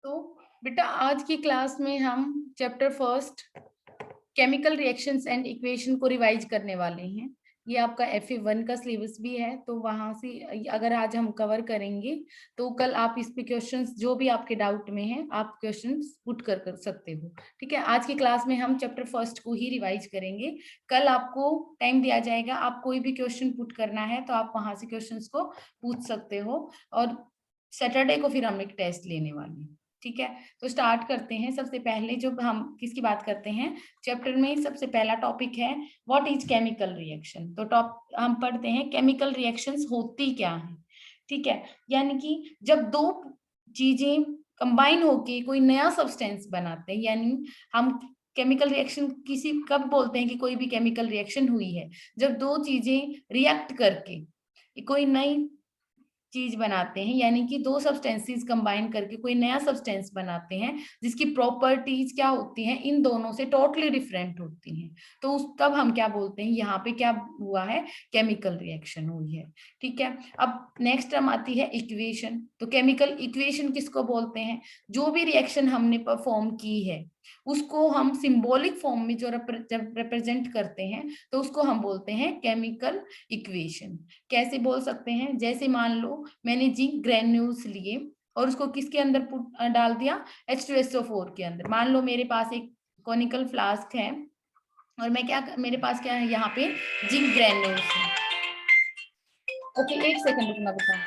तो बेटा आज की क्लास में हम chapter first chemical reactions and equation को रिवाइज करने वाले हैं। ये आपका FA1 का सिलेबस भी है, तो वहां से अगर आज हम कवर करेंगे तो कल आप इस पे क्वेश्चंस जो भी आपके डाउट में हैं आप क्वेश्चंस पुट कर सकते हो। ठीक है, आज की क्लास में हम चैप्टर फर्स्ट को ही रिवाइज करेंगे। कल आपको टाइम दिया जाएगा, आप कोई भी क्वेश्चन पुट करना है तो आप वहां से क्वेश्चंस को पूछ सकते हो, और सैटरडे को फिर हम एक टेस्ट लेने वाले हैं। ठीक है, तो स्टार्ट करते हैं। सबसे पहले जो हम किसकी बात करते हैं, चैप्टर में सबसे पहला टॉपिक है व्हाट इज केमिकल रिएक्शन। तो हम पढ़ते हैं केमिकल रिएक्शंस होती क्या है। ठीक है, यानी कि जब दो चीजें कंबाइन होके कोई नया सब्सटेंस बनाते हैं, यानी हम केमिकल रिएक्शन किसी कब बोलते हैं कि कोई भी केमिकल रिएक्शन हुई है, जब दो चीजें रिएक्ट करके कोई नई चीज बनाते हैं, यानी कि दो सब्सटेंसेस कंबाइन करके कोई नया सब्सटेंस बनाते हैं जिसकी प्रॉपर्टीज क्या होती हैं, इन दोनों से टोटली डिफरेंट होती हैं। तो उस तब हम क्या बोलते हैं, यहाँ पे क्या हुआ है, केमिकल रिएक्शन हुई है। ठीक है, अब नेक्स्ट टर्म आती है इक्वेशन। तो केमिकल इक्वेशन किसको बोलते हैं, जो भी रिएक्शन हमने परफॉर्म की है उसको हम सिंबॉलिक फॉर्म में जो जब रिप्रेजेंट करते हैं तो उसको हम बोलते हैं केमिकल इक्वेशन। कैसे बोल सकते हैं, जैसे मान लो मैंने जिंक ग्रेन्यूल्स लिए और उसको किसके अंदर डाल दिया, H2SO4 के अंदर। मान लो मेरे पास एक कॉनिकल फ्लास्क है और मैं क्या, मेरे पास क्या है यहाँ पे, जिंक ग्रेन्यूल्स है। ओके, एक सेकंड रुकना बेटा।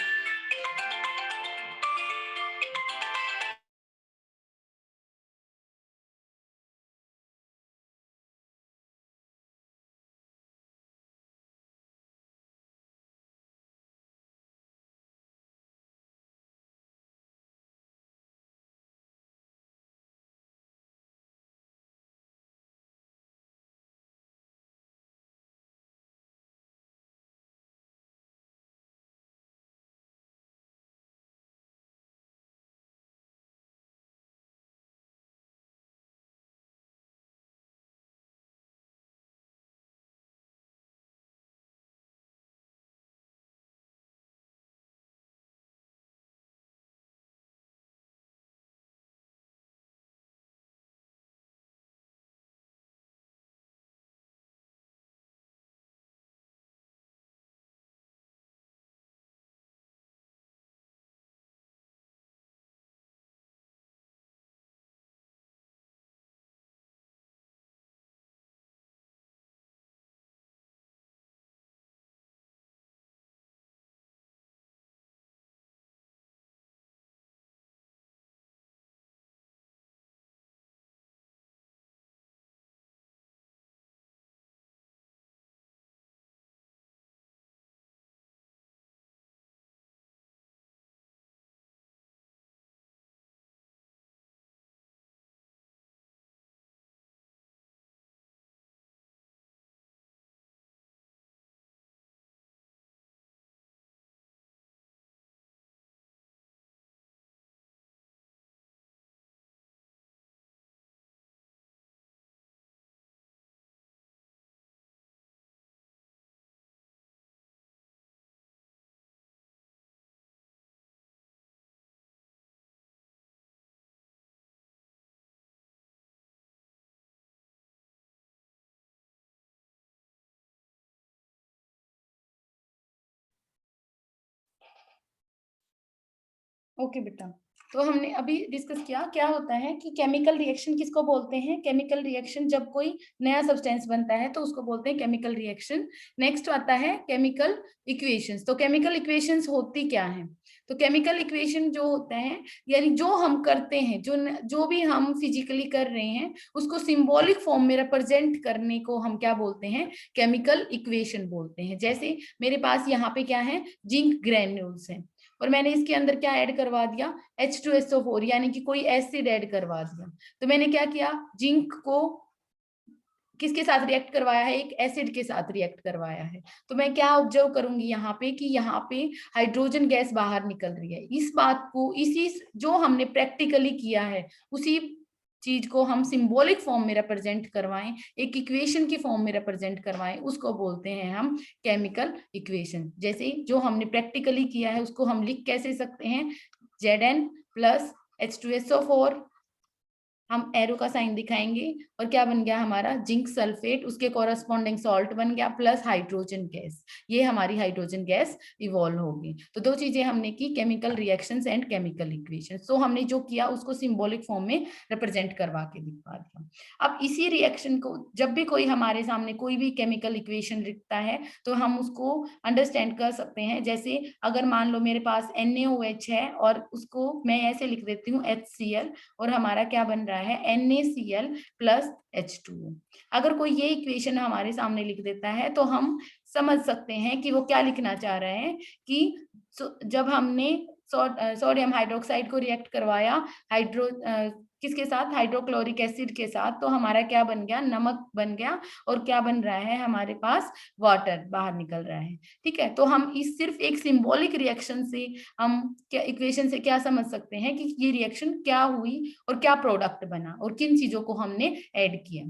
ओके बेटा, तो हमने अभी डिस्कस किया क्या होता है कि केमिकल रिएक्शन किसको बोलते हैं। केमिकल रिएक्शन जब कोई नया सब्सटेंस बनता है तो उसको बोलते हैं केमिकल रिएक्शन। नेक्स्ट आता है केमिकल इक्वेशंस। तो केमिकल इक्वेशंस होती क्या है, तो केमिकल इक्वेशन जो होते हैं, यानी जो हम करते हैं, जो भी हम फिजिकली कर रहे हैं उसको सिंबॉलिक फॉर्म में रिप्रेजेंट करने को हम क्या बोलते हैं, केमिकल इक्वेशन बोलते हैं। जैसे मेरे पास यहाँ पे क्या है, जिंक ग्रेन्यूल्स है और मैंने इसके अंदर क्या ऐड करवा दिया, H2SO4, यानी कि कोई एसिड ऐड करवा दिया। तो मैंने क्या किया, जिंक को किसके साथ रिएक्ट करवाया है, एक एसिड के साथ रिएक्ट करवाया है। तो मैं क्या ऑब्जर्व करूंगी यहाँ पे कि यहाँ पे हाइड्रोजन गैस बाहर निकल रही है। इस बात को, इसी जो हमने प्रैक्टिकली किया है उसी चीज को हम सिंबॉलिक फॉर्म में रिप्रेजेंट करवाएं, एक इक्वेशन की फॉर्म में रिप्रेजेंट करवाएं, उसको बोलते हैं हम केमिकल इक्वेशन। जैसे जो हमने प्रैक्टिकली किया है उसको हम लिख कैसे सकते हैं, Zn प्लस H2SO4, हम एरो का साइन दिखाएंगे और क्या बन गया हमारा जिंक सल्फेट, उसके कॉरस्पॉन्डिंग सॉल्ट बन गया प्लस हाइड्रोजन गैस, ये हमारी हाइड्रोजन गैस इवॉल्व होगी। तो दो चीजें हमने की, chemical reactions and chemical equation. So हमने जो किया उसको सिंबॉलिक फॉर्म में रिप्रेजेंट करवा के दिखा दिया। अब इसी रिएक्शन को जब भी कोई हमारे सामने कोई भी केमिकल इक्वेशन लिखता है तो हम उसको अंडरस्टैंड कर सकते हैं। जैसे अगर मान लो मेरे पास NaOH है और उसको मैं ऐसे लिख देती हूँ HCl, और हमारा क्या बन रहा है NaCl प्लस H2O। अगर कोई ये इक्वेशन हमारे सामने लिख देता है तो हम समझ सकते हैं कि वो क्या लिखना चाह रहे हैं कि जब हमने सोडियम हाइड्रोक्साइड को रिएक्ट करवाया किसके साथ, हाइड्रोक्लोरिक एसिड के साथ, तो हमारा क्या बन गया, नमक बन गया, और क्या बन रहा है हमारे पास, वाटर बाहर निकल रहा है। ठीक है, तो हम इस सिर्फ एक सिंबॉलिक रिएक्शन से हम क्या इक्वेशन से क्या समझ सकते हैं कि ये रिएक्शन क्या हुई और क्या प्रोडक्ट बना और किन चीजों को हमने ऐड किया।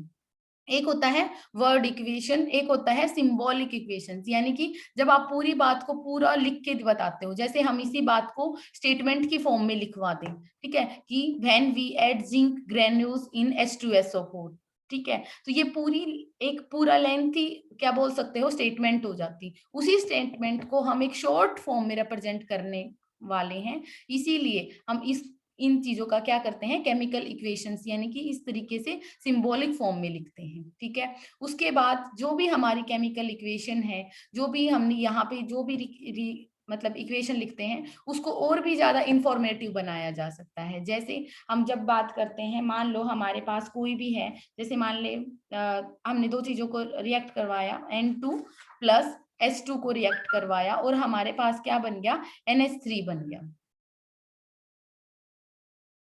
एक होता है वर्ड इक्वेशन, एक होता है सिंबॉलिक इक्वेशन, यानी कि जब आप पूरी बात को पूरा लिख के बताते हो, जैसे हम इसी बात को स्टेटमेंट की फॉर्म में लिखवा दें, ठीक है, कि when we add zinc granules in H2SO4, ठीक है, तो ये पूरी एक पूरा लेंथी क्या बोल सकते हो स्टेटमेंट हो जाती। उसी स्टेटमेंट को हम एक शॉर्ट फॉर्म में रिप्रेजेंट करने वाले हैं, इसीलिए हम इस इन चीजों का क्या करते हैं, केमिकल इक्वेशंस, यानी कि इस तरीके से सिंबॉलिक फॉर्म में लिखते हैं। ठीक है, उसके बाद जो भी हमारी केमिकल इक्वेशन है, जो भी हमने यहाँ पे जो भी मतलब इक्वेशन लिखते हैं, उसको और भी ज्यादा इंफॉर्मेटिव बनाया जा सकता है। जैसे हम जब बात करते हैं, मान लो हमारे पास कोई भी है, जैसे मान ले हमने दो चीजों को रिएक्ट करवाया, N2 प्लस H2 को रिएक्ट करवाया और हमारे पास क्या बन गया, NH3 बन गया,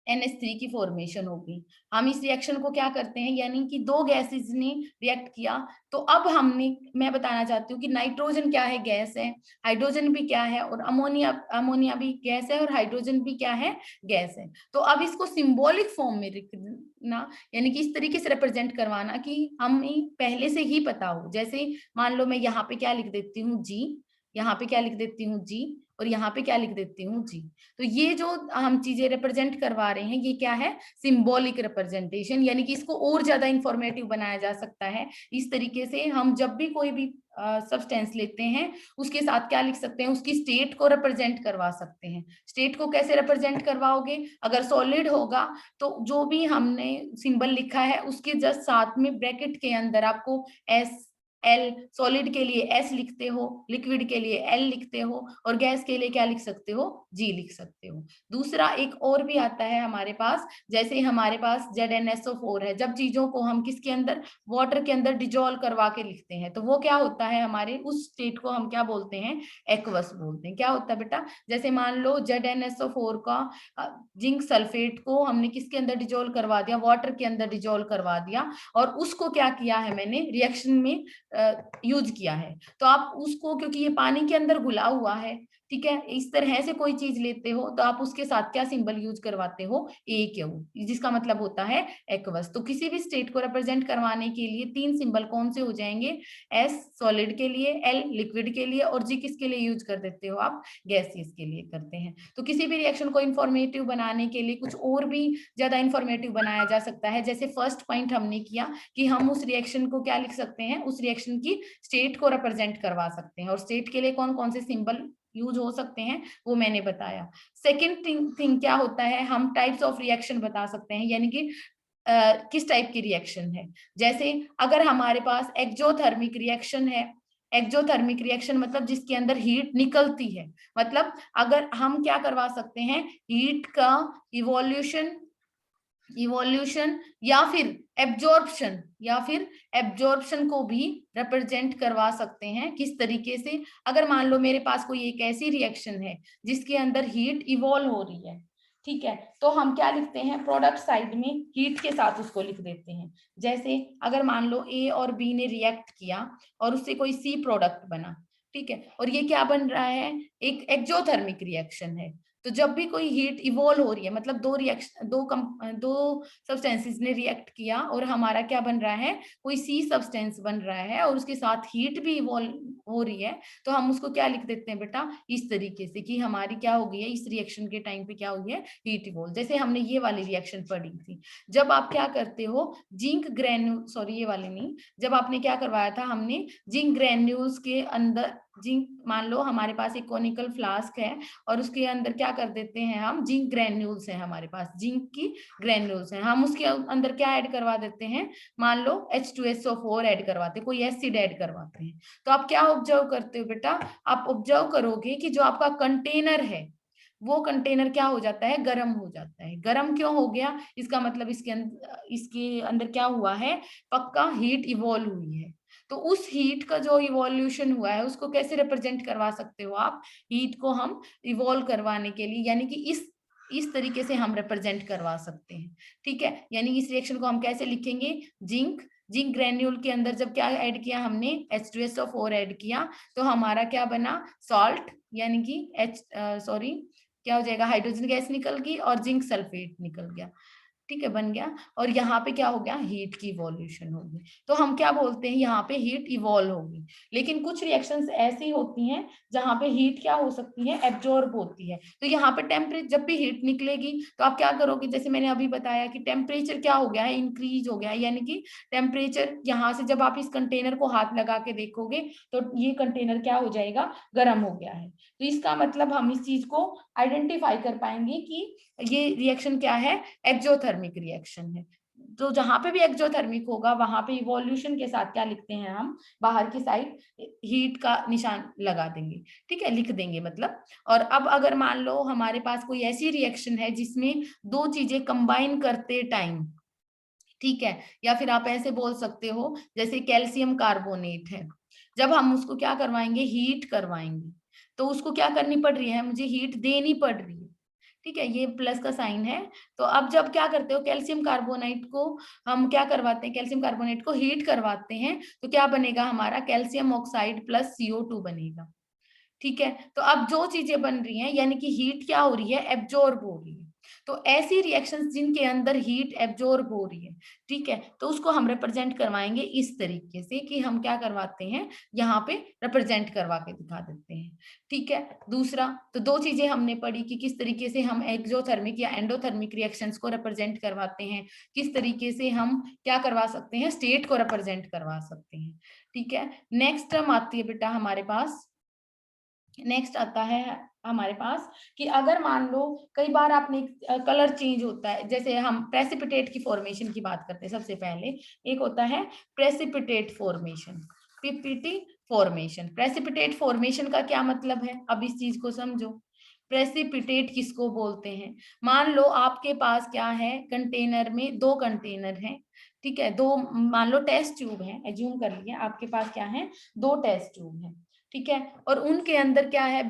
NH3 की फॉर्मेशन होगी। हम इस रिएक्शन को क्या करते हैं, यानी कि दो गैसेस ने रिएक्ट किया, तो अब मैं बताना चाहती हूँ कि नाइट्रोजन क्या है, गैस है, हाइड्रोजन भी क्या है, और अमोनिया अमोनिया भी गैस है, और हाइड्रोजन भी क्या है, गैस है। तो अब इसको सिंबॉलिक फॉर्म में लिखना, यानी कि इस तरीके से रिप्रेजेंट करवाना कि हमें पहले से ही पता हो। जैसे मान लो मैं यहाँ पे क्या लिख देती हूँ, जी, यहाँ पे क्या लिख देती हूँ, जी, और यहाँ पे क्या लिख देती हूँ, जी। तो ये जो हम चीजें रिप्रेजेंट करवा रहे हैं, ये क्या है, सिंबॉलिक रिप्रेजेंटेशन, यानी कि इसको और ज्यादा इंफॉर्मेटिव बनाया जा सकता है। इस तरीके से हम जब भी कोई भी सब्सटेंस लेते हैं, उसके साथ क्या लिख सकते हैं, उसकी स्टेट को रिप्रेजेंट करवा सकते हैं। स्टेट को कैसे रिप्रेजेंट करवाओगे, अगर सॉलिड होगा तो जो भी हमने सिंबल लिखा है उसके जस्ट साथ में ब्रैकेट के अंदर आपको SL, सॉलिड के लिए S लिखते हो, लिक्विड के लिए L लिखते हो, और गैस के लिए क्या लिख सकते हो, G लिख सकते हो। दूसरा एक और भी आता है हमारे पास, जैसे हमारे पास ZnSO4 है, जब चीजों को हम किसके अंदर, वाटर के अंदर डिजोल्व करवा के लिखते हैं, तो वो क्या होता है, हमारे उस स्टेट को हम क्या बोलते हैं, एक्वस बोलते हैं। क्या होता है बेटा, जैसे मान लो ZnSO4 का जिंक सल्फेट को हमने किसके अंदर डिजोल्व करवा दिया, वाटर के अंदर डिजोल्व करवा दिया, और उसको क्या किया है मैंने, रिएक्शन में यूज किया है। तो आप उसको, क्योंकि ये पानी के अंदर घुला हुआ है, ठीक है, इस तरह से कोई चीज लेते हो तो आप उसके साथ क्या सिंबल यूज करवाते हो, AQ, जिसका मतलब होता है एक्वस। तो किसी भी स्टेट को रिप्रेजेंट करवाने के लिए तीन सिंबल कौन से हो जाएंगे, S सॉलिड के लिए, L लिक्विड के लिए, और G किसके लिए यूज कर देते हो आप, गैसियस के लिए करते हैं। तो किसी भी रिएक्शन को इंफॉर्मेटिव बनाने के लिए कुछ और भी ज्यादा इंफॉर्मेटिव बनाया जा सकता है। जैसे फर्स्ट पॉइंट हमने किया कि हम उस रिएक्शन को क्या लिख सकते हैं, उस रिएक्शन की स्टेट को रिप्रेजेंट करवा सकते हैं, और स्टेट के लिए कौन कौन से सिंबल यूज हो सकते हैं वो मैंने बताया। सेकेंड थिंग क्या होता है, हम टाइप्स ऑफ रिएक्शन बता सकते हैं, यानी कि किस टाइप की रिएक्शन है। जैसे अगर हमारे पास एक्सोथर्मिक रिएक्शन है, एक्सोथर्मिक रिएक्शन मतलब जिसके अंदर हीट निकलती है, मतलब अगर हम क्या करवा सकते हैं, हीट का इवोल्यूशन या फिर एब्जॉर्प्शन को भी रिप्रेजेंट करवा सकते हैं। किस तरीके से, अगर मान लो मेरे पास कोई एक ऐसी रिएक्शन है जिसके अंदर हीट इवॉल्व हो रही है, ठीक है, तो हम क्या लिखते हैं, प्रोडक्ट साइड में हीट के साथ उसको लिख देते हैं। जैसे अगर मान लो A और B ने रिएक्ट किया और उससे कोई C प्रोडक्ट बना, ठीक है, और ये क्या बन रहा है, एक एक्सोथर्मिक रिएक्शन है, तो जब भी कोई हीट इवॉल्व हो रही है, मतलब दो सब्सटेंसेस ने रिएक्ट किया और हमारा क्या बन रहा है, कोई सी सब्सटेंस बन रहा है और उसके साथ हीट भी इवॉल्व हो रही है, तो हम उसको क्या लिख देते हैं बेटा, इस तरीके से कि हमारी क्या हो गई है, इस रिएक्शन के टाइम पे क्या हुई है, हीट इवॉल्व। जैसे हमने ये वाली रिएक्शन पढ़ी थी, जब आप क्या करते हो, जिंक ग्रेन्यूल, सॉरी ये वाली नहीं, जब आपने क्या करवाया था, हमने जिंक ग्रेन्यूल्स के अंदर, जिंक, मान लो हमारे पास एक कोनिकल फ्लास्क है और उसके अंदर क्या कर देते हैं हम, जिंक ग्रेन्यूल्स है हमारे पास, जिंक की ग्रेन्यूल्स है, हम उसके अंदर क्या ऐड करवा देते हैं, मान लो H2SO4 ऐड करवाते हैं, कोई एसिड ऐड करवाते हैं, तो आप क्या ऑब्जर्व करते हो बेटा, आप ऑब्जर्व करोगे कि जो आपका कंटेनर है वो कंटेनर क्या हो जाता है, गर्म हो जाता है। गर्म क्यों हो गया, इसका मतलब इसके अंदर क्या हुआ है, पक्का हीट इवॉल्व हुई है। तो उस हीट का जो इवोल्यूशन हुआ है उसको कैसे रिप्रेजेंट करवा सकते हो आप, हीट को हम इवॉल्व करवाने के लिए, यानी कि इस तरीके से हम रिप्रेजेंट करवा सकते हैं। ठीक है, यानी इस रिएक्शन को हम कैसे लिखेंगे, जिंक ग्रेन्यूल के अंदर जब क्या ऐड किया हमने, H2SO4 ऐड किया, तो हमारा क्या बना, सॉल्ट, यानी कि क्या हो जाएगा, हाइड्रोजन गैस निकल गई और जिंक सल्फेट निकल गया। ठीक है, बन गया, और यहाँ पे क्या हो गया, हीट की इवोल्यूशन होगी, तो हम क्या बोलते हैं, यहाँ पे हीट इवॉल्व होगी। लेकिन कुछ रिएक्शंस ऐसी होती हैं जहाँ पे हीट क्या हो सकती है, एब्जॉर्ब होती है। तो यहाँ पे टेम्परेचर, जब भी हीट निकलेगी तो आप क्या करोगे, जैसे मैंने अभी बताया कि टेम्परेचर क्या हो गया है, इंक्रीज हो गया है, यानी कि टेम्परेचर यहाँ से जब आप इस कंटेनर को हाथ लगा के देखोगे तो ये कंटेनर क्या हो जाएगा, गर्म हो गया है। तो इसका मतलब हम इस चीज को आइडेंटिफाई कर पाएंगे कि ये रिएक्शन क्या है, एक्सोथर्मिक रिएक्शन है। तो जहां पे भी एक्सोथर्मिक होगा वहां पे इवोल्यूशन के साथ क्या लिखते हैं हम, बाहर की साइड हीट का निशान लगा देंगे। ठीक है, लिख देंगे मतलब। और अब अगर मान लो हमारे पास कोई ऐसी रिएक्शन है जिसमें दो चीजें कंबाइन करते टाइम, ठीक है, या फिर आप ऐसे बोल सकते हो जैसे कैल्शियम कार्बोनेट है, जब हम उसको क्या करवाएंगे, हीट करवाएंगे, तो उसको क्या करनी पड़ रही है, मुझे हीट देनी पड़ रही है। ठीक है, ये प्लस का साइन है। तो अब जब क्या करते हो, कैल्शियम कार्बोनेट को हम क्या करवाते हैं, कैल्शियम कार्बोनेट को हीट करवाते हैं, तो क्या बनेगा हमारा, कैल्शियम ऑक्साइड प्लस CO2 बनेगा। ठीक है, तो अब जो चीजें बन रही हैं, यानी कि हीट क्या हो रही है, एब्जॉर्ब हो रही है। तो ऐसी रिएक्शंस जिनके अंदर हीट एब्जॉर्ब हो रही है, ठीक है, तो उसको हम रिप्रेजेंट करवाएंगे इस तरीके से कि हम क्या करवाते हैं, यहाँ पे रिप्रेजेंट करवा के दिखा देते हैं। ठीक है, दूसरा, तो दो चीजें हमने पढ़ी कि किस तरीके से हम एक्सोथर्मिक या एंडोथर्मिक रिएक्शंस को रिप्रेजेंट करवाते हैं, किस तरीके से हम क्या करवा सकते हैं, स्टेट को रिप्रेजेंट करवा सकते हैं। ठीक है, नेक्स्ट टर्म आती है बेटा हमारे पास, नेक्स्ट आता है हमारे पास कि अगर मान लो कई बार आपने कलर चेंज होता है, जैसे हम प्रेसिपिटेट की फॉर्मेशन की बात करते हैं, सबसे पहले एक होता है precipitate formation, PPT formation. Precipitate formation का क्या मतलब है, अब इस चीज को समझो। प्रेसिपिटेट किसको बोलते हैं, मान लो आपके पास क्या है, कंटेनर में दो कंटेनर हैं, ठीक है, दो, मान लो टेस्ट ट्यूब है, एज्यूम कर लिए आपके पास क्या है, दो टेस्ट ट्यूब है, ठीक है, और उनके अंदर क्या है,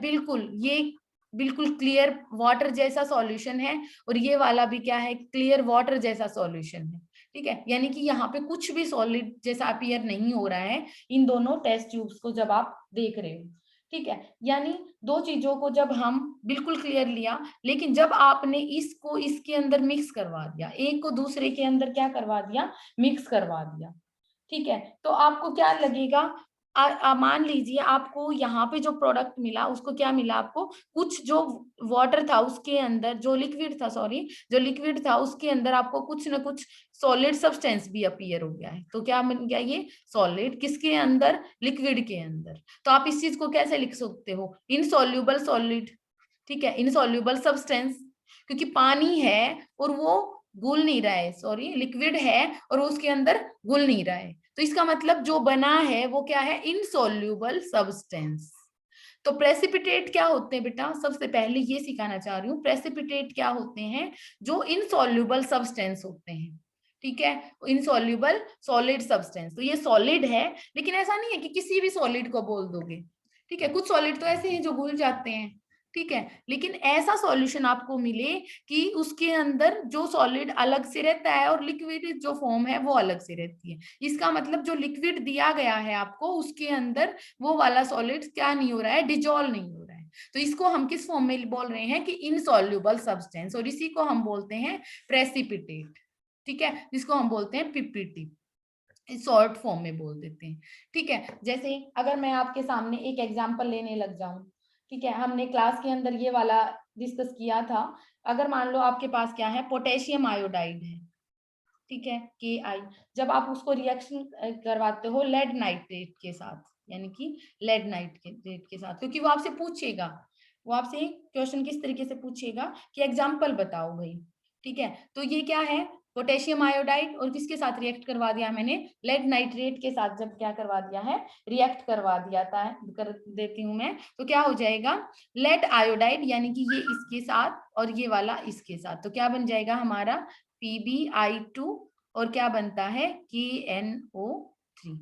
बिल्कुल क्लियर वाटर जैसा सॉल्यूशन है, और ये वाला भी क्या है, क्लियर वाटर जैसा सॉल्यूशन है। ठीक है, यानी कि यहाँ पे कुछ भी सॉलिड जैसा अपीयर नहीं हो रहा है इन दोनों टेस्ट ट्यूब्स को जब आप देख रहे हो। ठीक है, यानी दो चीजों को जब हम बिल्कुल क्लियर लिया, लेकिन जब आपने इसको इसके अंदर मिक्स करवा दिया, एक को दूसरे के अंदर क्या करवा दिया, मिक्स करवा दिया, ठीक है, तो आपको क्या लगेगा, मान लीजिए आपको यहाँ पे जो प्रोडक्ट मिला उसको क्या मिला, आपको कुछ जो वाटर था उसके अंदर, जो लिक्विड था, सॉरी, जो लिक्विड था उसके अंदर आपको कुछ ना कुछ सॉलिड सब्सटेंस भी अपीयर हो गया है। तो क्या बन गया ये सॉलिड, किसके अंदर, लिक्विड के अंदर। तो आप इस चीज को कैसे लिख सकते हो, इनसॉल्युबल सॉलिड, ठीक है, इनसॉल्युबल सब्सटेंस, क्योंकि पानी है और वो घुल नहीं रहा है, सॉरी लिक्विड है और उसके अंदर घुल नहीं रहा है, तो इसका मतलब जो बना है वो क्या है, इनसॉल्युबल सब्सटेंस। तो प्रेसिपिटेट क्या होते हैं बेटा, सबसे पहले ये सिखाना चाह रही हूँ, प्रेसिपिटेट क्या होते हैं, जो इनसॉल्युबल सब्सटेंस होते हैं। ठीक है, इनसॉल्युबल सॉलिड सब्सटेंस, तो ये सॉलिड है, लेकिन ऐसा नहीं है कि किसी भी सॉलिड को बोल दोगे। ठीक है, कुछ सॉलिड तो ऐसे हैं जो घुल जाते हैं, ठीक है, लेकिन ऐसा सॉल्यूशन आपको मिले कि उसके अंदर जो सॉलिड अलग से रहता है और लिक्विड जो फॉर्म है वो अलग से रहती है। इसका मतलब जो लिक्विड दिया गया है आपको उसके अंदर वो वाला सॉलिड क्या नहीं हो रहा है, डिजोल्व नहीं हो रहा है। तो इसको हम किस फॉर्म में बोल रहे हैं कि इनसॉल्युबल सब्सटेंस, और इसी को हम बोलते हैं प्रेसिपिटेट, ठीक है, जिसको हम बोलते हैं पीपीटी, शॉर्ट फॉर्म में बोल देते हैं, ठीक है। जैसे अगर मैं आपके सामने एक एग्जांपल लेने लग जाऊं, ठीक है, हमने क्लास के अंदर ये वाला डिस्कस किया था। अगर मान लो आपके पास क्या है, पोटेशियम आयोडाइड है, ठीक है, KI, जब आप उसको रिएक्शन करवाते हो लेड नाइट्रेट के साथ, यानी कि लेड नाइट्रेट के साथ, क्योंकि वो आपसे पूछेगा, वो आपसे क्वेश्चन किस तरीके से पूछेगा कि एग्जाम्पल बताओ भाई, ठीक है। तो ये क्या है, पोटेशियम आयोडाइड, और किसके साथ रिएक्ट करवा दिया मैंने, लेड नाइट्रेट के साथ, जब क्या करवा दिया है, रिएक्ट करवा दिया था, कर देती हूँ मैं, तो क्या हो जाएगा, लेड आयोडाइड, यानी कि ये इसके साथ और ये वाला इसके साथ, तो क्या बन जाएगा हमारा PbI2, और क्या बनता है KNO3।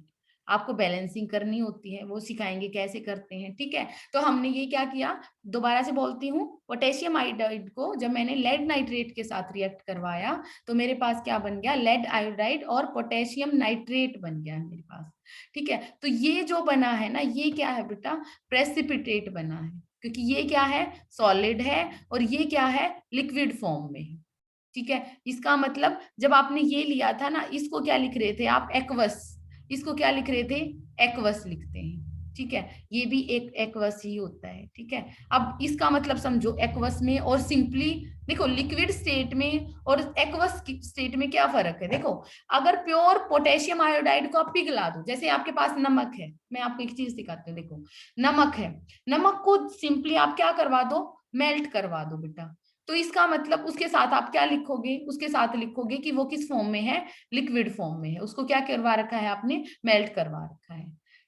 आपको बैलेंसिंग करनी होती है, वो सिखाएंगे कैसे करते हैं, ठीक है। तो हमने ये क्या किया, दोबारा से बोलती हूँ, पोटेशियम आयोडाइड को जब मैंने लेड नाइट्रेट के साथ रिएक्ट करवाया तो मेरे पास क्या बन गया, लेड आयोडाइड और पोटेशियम नाइट्रेट बन गया है मेरे पास, ठीक है। तो ये जो बना है ना, ये क्या है बेटा, प्रेसिपिटेट बना है, क्योंकि ये क्या है, सॉलिड है, और ये क्या है, लिक्विड फॉर्म में है, ठीक है। इसका मतलब जब आपने ये लिया था ना, इसको क्या लिख रहे थे आप, एक्वस, इसको क्या लिख रहे थे, एक्वस लिखते हैं, ठीक है, ये भी एक एक्वस ही होता है, ठीक है। अब इसका मतलब समझो, एक्वस में और सिंपली, देखो लिक्विड स्टेट में और एक्वस स्टेट में क्या फर्क है, देखो अगर प्योर पोटेशियम आयोडाइड को आप पिघला दो, जैसे आपके पास नमक है, मैं आपको एक चीज दिखाती हूँ, देखो नमक है, नमक को सिंपली आप क्या करवा दो, मेल्ट करवा दो बेटा, तो इसका मतलब उसके साथ आप क्या लिखोगे, उसके साथ लिखोगे कि वो किस फॉर्म में है, लिक्विड फॉर्म में है, उसको क्या करवा रखा है आपने, मेल्ट करवा रखा है,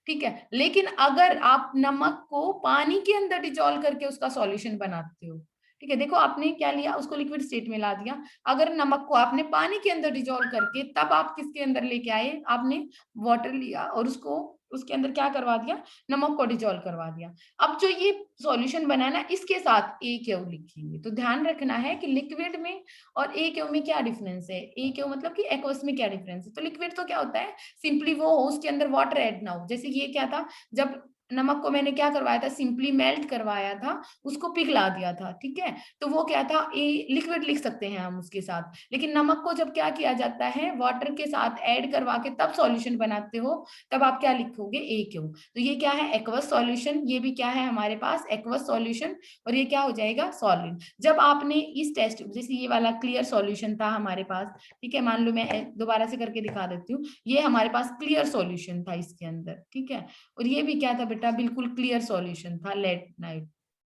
ठीक है। लेकिन अगर आप नमक को पानी के अंदर डिजोल्व करके उसका सॉल्यूशन बनाते हो, ठीक है, देखो आपने क्या लिया, उसको लिक्विड स्टेट में ला दिया, अगर नमक को आपने पानी के अंदर डिजोल्व करके तब आप किसके अंदर लेके आए, आपने वाटर लिया और उसको उसके अंदर क्या करवा दिया, नमक को डिजोल्व करवा दिया। अब जो ये सॉल्यूशन बना ना, इसके साथ AQ लिखेंगे, तो ध्यान रखना है कि लिक्विड में और AQ में क्या डिफरेंस है, AQ मतलब कि एक्वस में क्या डिफरेंस है। तो लिक्विड तो क्या होता है, सिंपली वो हो, उसके अंदर वाटर ऐड ना हो, जैसे ये क्या था, जब नमक को मैंने क्या करवाया था, सिंपली मेल्ट करवाया था, उसको पिघला दिया था, ठीक है, तो वो क्या था, लिक्विड लिख सकते हैं हम उसके साथ। लेकिन नमक को जब क्या किया जाता है, वाटर के साथ ऐड करवा के तब सॉल्यूशन बनाते हो, तब आप क्या लिखोगे, AQ। तो ये क्या है, एक्वस सॉल्यूशन, ये भी क्या है हमारे पास, एक्वस सॉल्यूशन, और ये क्या हो जाएगा, सॉलिड। जब आपने इस टेस्ट, जैसे ये वाला क्लियर सॉल्यूशन था हमारे पास, ठीक है, मान लो मैं दोबारा से करके दिखा देती हूँ, ये हमारे पास क्लियर सॉल्यूशन था इसके अंदर, ठीक है, और ये भी क्या था बेटा, बिल्कुल क्लियर सॉल्यूशन था, लेड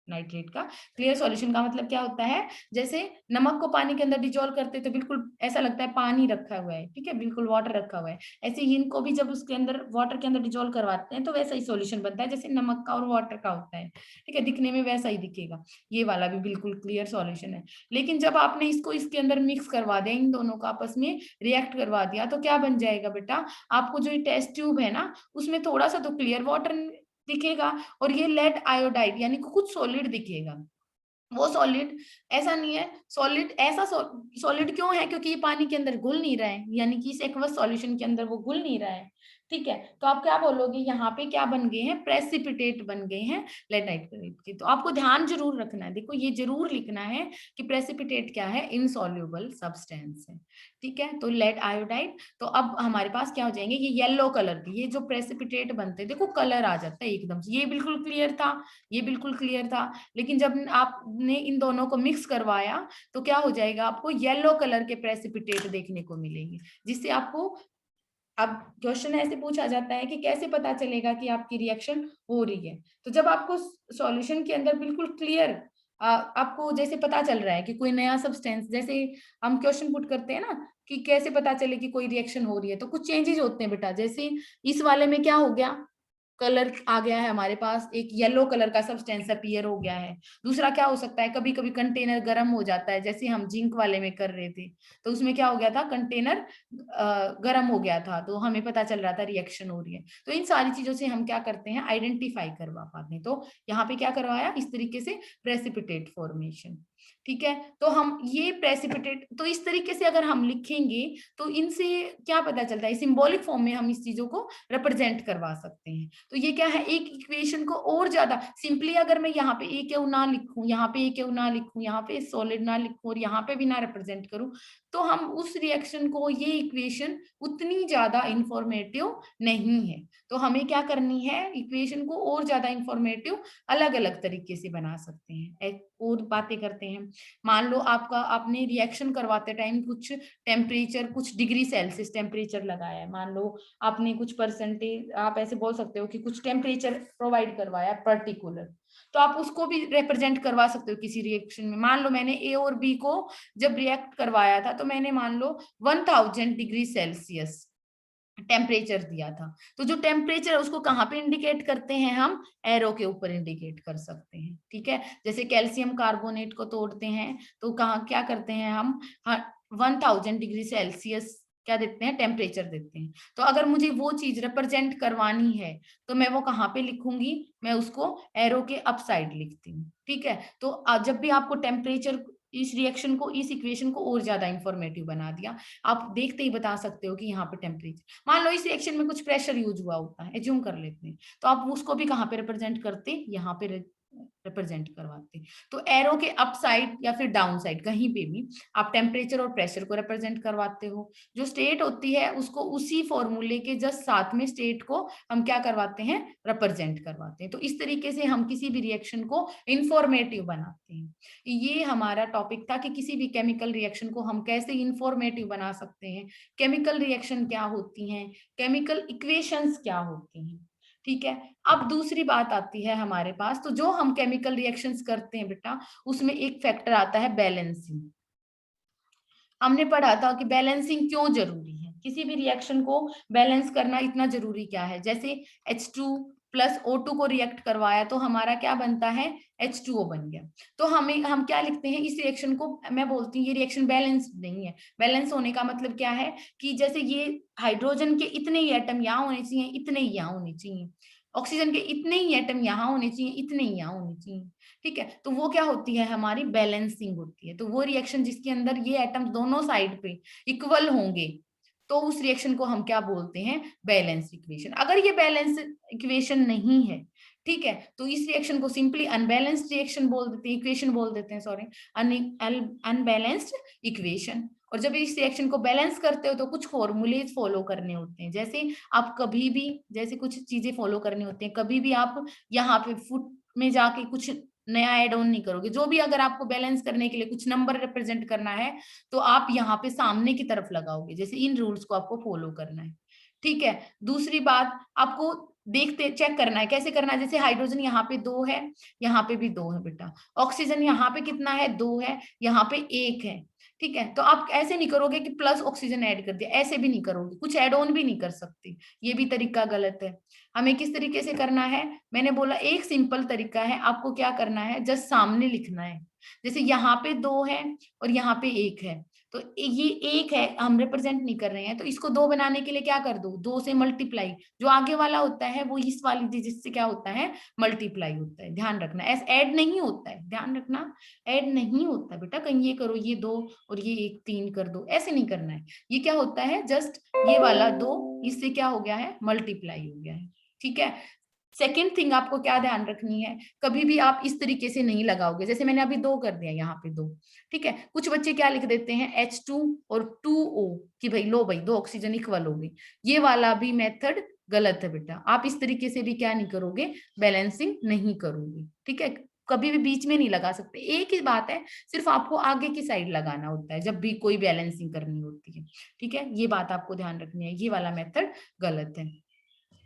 नाइट्रेट का। क्लियर सॉल्यूशन का मतलब क्या होता है, जैसे नमक को पानी के अंदर डिजोल्व करते तो बिल्कुल ऐसा लगता है पानी रखा हुआ है, ठीक है, बिल्कुल वाटर रखा हुआ है, ऐसे ही इनको भी जब उसके अंदर वाटर के अंदर डिजोल्व करवाते हैं तो वैसा ही सॉल्यूशन बनता है, जैसे नमक का और वाटर का होता है, ठीक है, दिखने में वैसा ही दिखेगा। ये वाला भी बिल्कुल क्लियर सॉल्यूशन है। लेकिन जब आपने इसको इसके अंदर मिक्स करवा दिया, इन दोनों को आपस में रिएक्ट करवा दिया, तो क्या बन जाएगा बेटा, आपको जो ये टेस्ट ट्यूब है ना, उसमें थोड़ा सा तो क्लियर वाटर दिखेगा, और ये लेड आयोडाइड यानी कुछ सॉलिड दिखेगा। वो सॉलिड ऐसा नहीं है, सॉलिड ऐसा सॉलिड क्यों है, क्योंकि ये पानी के अंदर घुल नहीं रहा है, यानी कि इस एक्वस सॉल्यूशन के अंदर वो घुल नहीं रहा है, ठीक है। तो आप क्या बोलोगे, यहाँ पे क्या बन गए हैं, प्रेसिपिटेट बन गए हैं लेड नाइट्रेट के। तो आपको ध्यान जरूर रखना है, देखो ये जरूर लिखना है कि प्रेसिपिटेट क्या है, इनसॉल्युबल सब्सटेंस है, ठीक है। तो लेड आयोडाइड, तो अब हमारे पास क्या हो जाएंगे, ये येलो कलर के, ये जो प्रेसिपिटेट बनते हैं, देखो कलर आ जाता है एकदम से, ये बिल्कुल क्लियर था, ये बिल्कुल क्लियर था, लेकिन जब आपने इन दोनों को मिक्स करवाया तो क्या हो जाएगा, आपको येलो कलर के प्रेसिपिटेट देखने को मिलेंगे, जिससे आपको, अब क्वेश्चन ऐसे पूछा जाता है कि कैसे पता चलेगा कि आपकी रिएक्शन हो रही है। तो जब आपको सॉल्यूशन के अंदर बिल्कुल क्लियर आपको जैसे पता चल रहा है कि कोई नया सब्सटेंस, जैसे हम क्वेश्चन पुट करते हैं ना कि कैसे पता चले कि कोई रिएक्शन हो रही है, तो कुछ चेंजेस होते हैं बेटा, जैसे इस वाले में क्या हो गया, कलर आ गया है हमारे पास, एक येलो कलर का सब्सटेंस अपीयर हो गया है। दूसरा क्या हो सकता है, कभी कभी कंटेनर गर्म हो जाता है, जैसे हम जिंक वाले में कर रहे थे, तो उसमें क्या हो गया था, कंटेनर गर्म हो गया था, तो हमें पता चल रहा था रिएक्शन हो रही है। तो इन सारी चीजों से हम क्या करते हैं, आइडेंटिफाई करवा पाते हैं। तो यहाँ पे क्या करवाया, इस तरीके से प्रेसिपिटेट फॉर्मेशन, ठीक है। तो हम ये प्रेसिपिटेट, तो इस तरीके से अगर हम लिखेंगे तो इनसे क्या पता चलता है, सिंबॉलिक फॉर्म में हम इस चीजों को रिप्रेजेंट करवा सकते हैं। तो ये क्या है, एक इक्वेशन को और ज्यादा सिंपली अगर मैं यहाँ पे ए क्यू ना लिखूं, यहाँ पे ए क्यू ना लिखूं, यहाँ पे सॉलिड ना लिखूं और यहाँ पे भी ना रिप्रेजेंट करूं, तो हम उस रिएक्शन को, ये इक्वेशन उतनी ज्यादा इंफॉर्मेटिव नहीं है। तो हमें क्या करनी है, इक्वेशन को और ज्यादा इंफॉर्मेटिव अलग अलग तरीके से बना सकते हैं। एक और बातें करते हैं। मान लो आपने रिएक्शन करवाते टाइम कुछ टेम्परेचर, कुछ डिग्री सेल्सियस टेम्परेचर लगाया है, मान लो आपने कुछ परसेंटेज, आप ऐसे बोल सकते हो कि कुछ टेम्परेचर प्रोवाइड करवाया पर्टिकुलर, तो आप उसको भी रिप्रेजेंट करवा सकते हो किसी रिएक्शन में। मान लो मैंने ए और बी को जब रिएक्ट करवाया था, तो मैंने मान लो 1000 डिग्री सेल्सियस टेम्परेचर दिया था। तो जो टेम्परेचर है उसको कहाँ पे इंडिकेट करते हैं, हम एरो के ऊपर इंडिकेट कर सकते हैं। ठीक है, जैसे कैल्शियम कार्बोनेट को तोड़ते हैं तो कहाँ क्या करते हैं हम, 1000 डिग्री सेल्सियस क्या देते हैं, टेम्परेचर देते हैं। तो अगर मुझे वो चीज रिप्रेजेंट करवानी है तो मैं वो कहाँ पे लिखूंगी, मैं उसको एरो के अप साइड लिखती हूँ। ठीक है, तो जब भी आपको टेम्परेचर, इस रिएक्शन को, इस इक्वेशन को और ज्यादा इंफॉर्मेटिव बना दिया, आप देखते ही बता सकते हो कि यहाँ पे टेम्परेचर, मान लो इस रिएक्शन में कुछ प्रेशर यूज हुआ होता है, एज्यूम कर लेते हैं, तो आप उसको भी कहाँ पे रिप्रेजेंट करते, यहाँ पे रिप्रेजेंट करवाते। तो एरो के अप साइड या फिर डाउन साइड कहीं पे भी आप टेम्परेचर और प्रेशर को रिप्रेजेंट करवाते हो। जो स्टेट होती है उसको उसी फॉर्मूले के जस्ट साथ में स्टेट को हम क्या करवाते हैं, रिप्रेजेंट करवाते हैं। तो इस तरीके से हम किसी भी रिएक्शन को इंफॉर्मेटिव बनाते हैं। ये हमारा टॉपिक था कि किसी भी केमिकल रिएक्शन को हम कैसे इंफॉर्मेटिव बना सकते हैं, केमिकल रिएक्शन क्या होती हैं, केमिकल इक्वेशंस क्या होती हैं। ठीक है, अब दूसरी बात आती है हमारे पास, तो जो हम केमिकल रिएक्शंस करते हैं बेटा, उसमें एक फैक्टर आता है बैलेंसिंग। हमने पढ़ा था कि बैलेंसिंग क्यों जरूरी है, किसी भी रिएक्शन को बैलेंस करना इतना जरूरी क्या है। जैसे H2 प्लस O2 को रिएक्ट करवाया तो हमारा क्या बनता है, H2O बन गया। तो हम क्या लिखते हैं इस रिएक्शन को, मैं बोलती हूँ ये रिएक्शन बैलेंस नहीं है। बैलेंस होने का मतलब क्या है कि जैसे ये हाइड्रोजन के इतने ही एटम यहाँ होने चाहिए, इतने ही यहाँ होने चाहिए, ऑक्सीजन के इतने ही एटम यहाँ होने चाहिए, इतने ही यहाँ होने चाहिए। ठीक है, तो वो क्या होती है, हमारी बैलेंसिंग होती है। तो वो रिएक्शन जिसके अंदर ये एटम्स दोनों साइड पे इक्वल होंगे, तो उस रिएक्शन को हम क्या बोलते हैं, बैलेंस इक्वेशन। अगर ये बैलेंस इक्वेशन नहीं है, ठीक है, तो इस रिएक्शन को सिंपली अनबैलेंस्ड रिएक्शन बोल देते हैं, इक्वेशन बोल देते हैं, सॉरी, अनबैलेंस्ड इक्वेशन। और जब इस रिएक्शन को बैलेंस करते हो तो कुछ फॉर्मूलेज फॉलो करने होते हैं। जैसे आप कभी भी, जैसे कुछ चीजें फॉलो करनी होती हैं, कभी भी आप यहाँ पे फुट में जाके कुछ नया एड ऑन नहीं करोगे। जो भी अगर आपको बैलेंस करने के लिए कुछ नंबर रिप्रेजेंट करना है तो आप यहाँ पे सामने की तरफ लगाओगे, जैसे इन रूल्स को आपको फॉलो करना है। ठीक है, दूसरी बात आपको देखते चेक करना है, कैसे करना है, जैसे हाइड्रोजन यहाँ पे 2 है, यहाँ पे भी 2 है बेटा, ऑक्सीजन यहाँ पे कितना है, 2 है, यहाँ पे 1 है। ठीक है, तो आप ऐसे नहीं करोगे कि प्लस ऑक्सीजन ऐड कर दिया, ऐसे भी नहीं करोगे, कुछ एड ऑन भी नहीं कर सकते, ये भी तरीका गलत है। हमें किस तरीके से करना है, मैंने बोला एक सिंपल तरीका है, आपको क्या करना है, जस्ट सामने लिखना है। जैसे यहाँ पे 2 है और यहाँ पे 1 है, तो ये 1 है, हम रिप्रेजेंट नहीं कर रहे हैं, तो इसको 2 बनाने के लिए क्या कर दो, 2 से मल्टीप्लाई, जो आगे वाला होता है वो इस वाली डिजिट से क्या होता है, मल्टीप्लाई होता है। ध्यान रखना, ऐसे ऐड नहीं होता है, ध्यान रखना, ऐड नहीं होता बेटा, कहीं ये करो, ये 2 और ये 1 3 कर दो, ऐसे नहीं करना है। ये क्या होता है, जस्ट ये वाला 2 इससे क्या हो गया है, मल्टीप्लाई हो गया है। ठीक है, सेकेंड थिंग आपको क्या ध्यान रखनी है, कभी भी आप इस तरीके से नहीं लगाओगे, जैसे मैंने अभी 2 कर दिया, यहाँ पे 2। ठीक है, कुछ बच्चे क्या लिख देते हैं H2 और 2O, कि भाई लो भाई 2 ऑक्सीजन इक्वल हो गई। ये वाला भी मेथड गलत है बेटा, आप इस तरीके से भी क्या नहीं करोगे, बैलेंसिंग नहीं करोगे। ठीक है, कभी भी बीच में नहीं लगा सकते, एक ही बात है, सिर्फ आपको आगे की साइड लगाना होता है जब भी कोई बैलेंसिंग करनी होती है। ठीक है, ये बात आपको ध्यान रखनी है, ये वाला मेथड गलत है।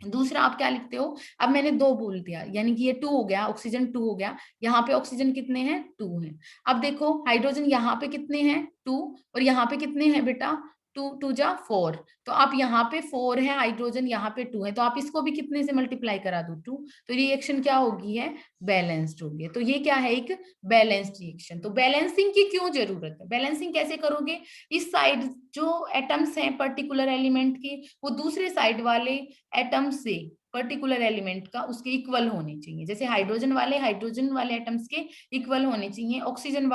दूसरा आप क्या लिखते हो, अब मैंने 2 बोल दिया, यानी कि ये 2 हो गया, ऑक्सीजन 2 हो गया, यहाँ पे ऑक्सीजन कितने हैं, 2 हैं। अब देखो हाइड्रोजन यहाँ पे कितने हैं, 2, और यहाँ पे कितने हैं बेटा, 2 2 जा 4, तो आप यहाँ पे 4 है हाइड्रोजन, यहाँ पे 2 है, तो आप इसको भी कितने से मल्टीप्लाई करा दो, 2, तो रिएक्शन क्या होगी है, बैलेंस्ड होगी। तो ये क्या है, एक बैलेंस्ड रिएक्शन। तो बैलेंसिंग की क्यों जरूरत है, बैलेंसिंग कैसे करोगे, इस साइड जो एटम्स हैं पर्टिकुलर एलिमेंट की, वो दूसरे साइड वाले एटम से पर्टिकुलर एलिमेंट का उसके इक्वल होने चाहिए। जैसे हाइड्रोजन वाले एटम्स के इक्वल होने चाहिए, ऑक्सीजन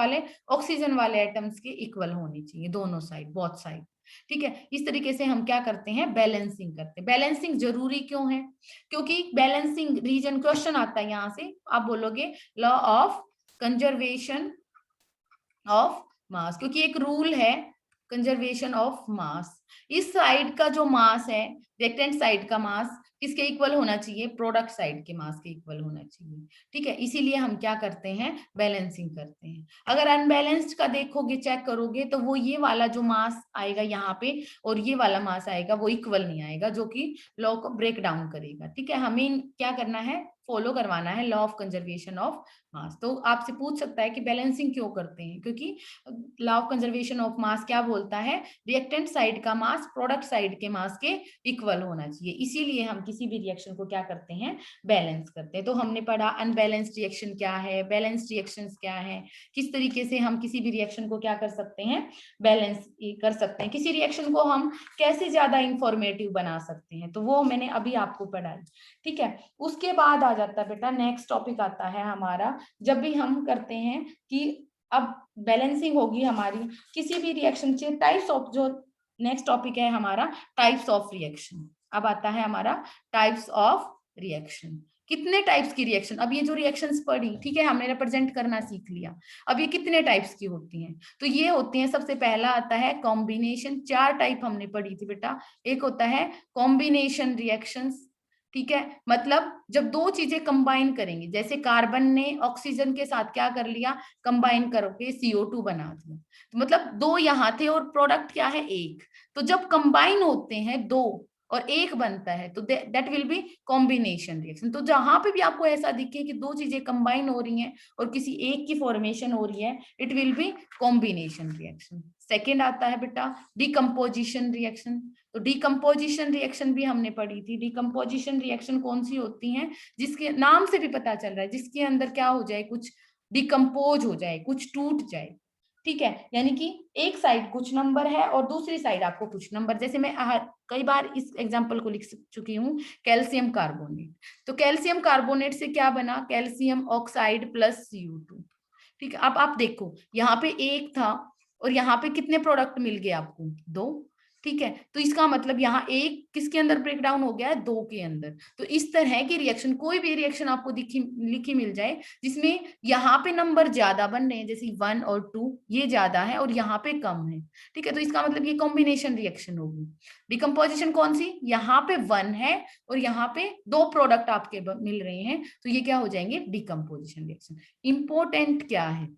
वाले एटम्स के इक्वल होने चाहिए, दोनों साइड, बोथ साइड। ठीक है, इस तरीके से हम क्या करते हैं, बैलेंसिंग करते हैं। बैलेंसिंग जरूरी क्यों है? क्योंकि बैलेंसिंग रीजन क्वेश्चन आता है, यहां से आप बोलोगे law of conservation of mass, क्योंकि एक रूल है कंजर्वेशन ऑफ मास। इस साइड का जो मास है, रिएक्टेंट साइड का मास किसके इक्वल होना चाहिए, प्रोडक्ट साइड के मास के इक्वल होना चाहिए। ठीक है, इसीलिए हम क्या करते हैं, बैलेंसिंग करते हैं। अगर अनबैलेंस्ड का देखोगे, चेक करोगे, तो वो ये वाला जो मास आएगा यहाँ पे और ये वाला मास आएगा, वो इक्वल नहीं आएगा, जो कि लॉ को ब्रेक डाउन करेगा। ठीक है, हमें क्या करना है, फॉलो करवाना है law of conservation of mass. तो आपसे पूछ सकता है कि बैलेंसिंग क्यों करते हैं, क्योंकि law of conservation of mass क्या बोलता है, रिएक्टेंट साइड का मास प्रोडक्ट साइड के मास के इक्वल होना चाहिए। इसीलिए हम किसी भी रिएक्शन को क्या करते हैं, बैलेंस करते हैं। तो हमने पढ़ा अनबैलेंस्ड रिएक्शन क्या है, बैलेंस्ड रिएक्शंस क्या है, किस तरीके से हम किसी भी रिएक्शन को क्या कर सकते हैं, बैलेंस कर सकते हैं, किसी रिएक्शन को हम कैसे ज्यादा इंफॉर्मेटिव बना सकते हैं, तो वो मैंने अभी आपको पढ़ाया। ठीक है, उसके बाद आ जाता है बेटा, नेक्स्ट टॉपिक आता है हमारा, जब भी हम करते हैं कि अब बैलेंसिंग होगी हमारी किसी भी रिएक्शन से, टाइप्स ऑफ, जो नेक्स्ट टॉपिक है हमारा टाइप्स ऑफ रिएक्शन। अब आता है हमारा टाइप्स ऑफ रिएक्शन। कितने टाइप्स की रिएक्शन, अब ये जो रिएक्शंस पढ़ी, ठीक है, हमने रिप्रेजेंट करना सीख लिया। अब ये कितने टाइप्स की होती हैं, तो ये होती हैं, सबसे पहला आता है कॉम्बिनेशन। 4 टाइप हमने पढ़ी थी बेटा। एक होता है कॉम्बिनेशन रिएक्शंस, ठीक है, मतलब जब दो चीजें कंबाइन करेंगे, जैसे कार्बन ने ऑक्सीजन के साथ क्या कर लिया, कंबाइन करके CO2 बना दिया, तो मतलब दो यहाँ थे और प्रोडक्ट क्या है, एक। तो जब कंबाइन होते हैं दो और एक बनता है, तो that will be combination reaction. तो जहां पे भी आपको ऐसा दिखे कि दो चीजें कंबाइन हो रही हैं और किसी एक की फॉर्मेशन हो रही है, it will be combination reaction. Second आता है बेटा डिकम्पोजिशन रिएक्शन। तो डिकम्पोजिशन रिएक्शन भी हमने पढ़ी थी। डिकम्पोजिशन रिएक्शन कौन सी होती हैं, जिसके नाम से भी पता चल रहा है, जिसके अंदर क्या हो जाए, कुछ डिकम्पोज हो जाए, कुछ टूट जाए। ठीक है, यानी कि एक साइड कुछ नंबर है और दूसरी साइड आपको कुछ नंबर, जैसे मैं कई बार इस एग्जांपल को लिख चुकी हूँ, कैल्शियम कार्बोनेट। तो कैल्शियम कार्बोनेट से क्या बना, कैल्शियम ऑक्साइड प्लस CO2। ठीक है, अब आप देखो यहाँ पे एक था और यहाँ पे कितने प्रोडक्ट मिल गए आपको, 2। ठीक है, तो इसका मतलब यहाँ एक किसके अंदर ब्रेक डाउन हो गया है, 2 के अंदर। तो इस तरह की रिएक्शन, कोई भी रिएक्शन आपको लिखी मिल जाए जिसमें यहाँ पे नंबर ज्यादा बन रहे हैं, जैसे 1 और 2, ये ज्यादा है और यहाँ पे कम है, ठीक है, तो इसका मतलब ये कॉम्बिनेशन रिएक्शन होगी। डिकम्पोजिशन कौन सी, यहाँ पे 1 है और यहाँ पे 2 प्रोडक्ट आपके मिल रहे हैं, तो ये क्या हो जाएंगे, डिकम्पोजिशन रिएक्शन। इंपॉर्टेंट क्या है,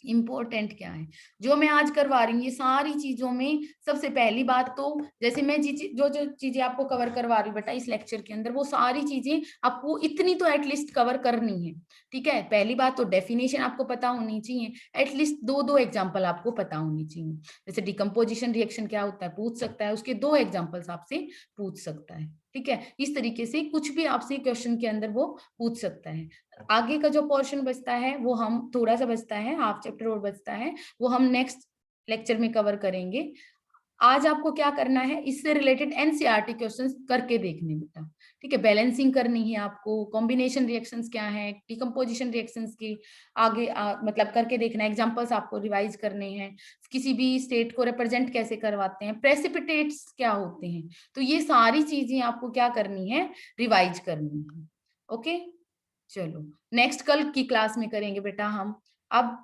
इंपॉर्टेंट क्या है जो मैं आज करवा रही हूँ, ये सारी चीजों में सबसे पहली बात तो, जैसे मैं जो जो चीजें आपको कवर करवा रही हूँ बेटा इस लेक्चर के अंदर, वो सारी चीजें आपको इतनी तो एटलीस्ट कवर करनी है। ठीक है, पहली बात तो डेफिनेशन आपको पता होनी चाहिए, एटलीस्ट 2 एग्जाम्पल आपको पता होनी चाहिए। जैसे डिकम्पोजिशन रिएक्शन क्या होता है पूछ सकता है, उसके 2 एग्जाम्पल्स आपसे पूछ सकता है। ठीक है, इस तरीके से कुछ भी आपसे क्वेश्चन के अंदर वो पूछ सकता है। आगे का जो पोर्शन बचता है, वो हम थोड़ा सा बचता है, हाफ चैप्टर और बचता है, वो हम नेक्स्ट लेक्चर में कवर करेंगे। आज आपको क्या करना है, इससे रिलेटेड एनसीईआरटी क्वेश्चंस करके देखने बेटा। ठीक है, बैलेंसिंग करनी है आपको, कॉम्बिनेशन रिएक्शंस क्या है, डिकम्पोजिशन रिएक्शंस की आगे मतलब करके देखना है, एग्जांपल्स आपको रिवाइज करने हैं, किसी भी स्टेट को रिप्रेजेंट कैसे करवाते हैं, प्रेसिपिटेट्स क्या होते हैं, तो ये सारी चीजें आपको क्या करनी है, रिवाइज करनी है। ओके, चलो नेक्स्ट कल की क्लास में करेंगे बेटा हम। अब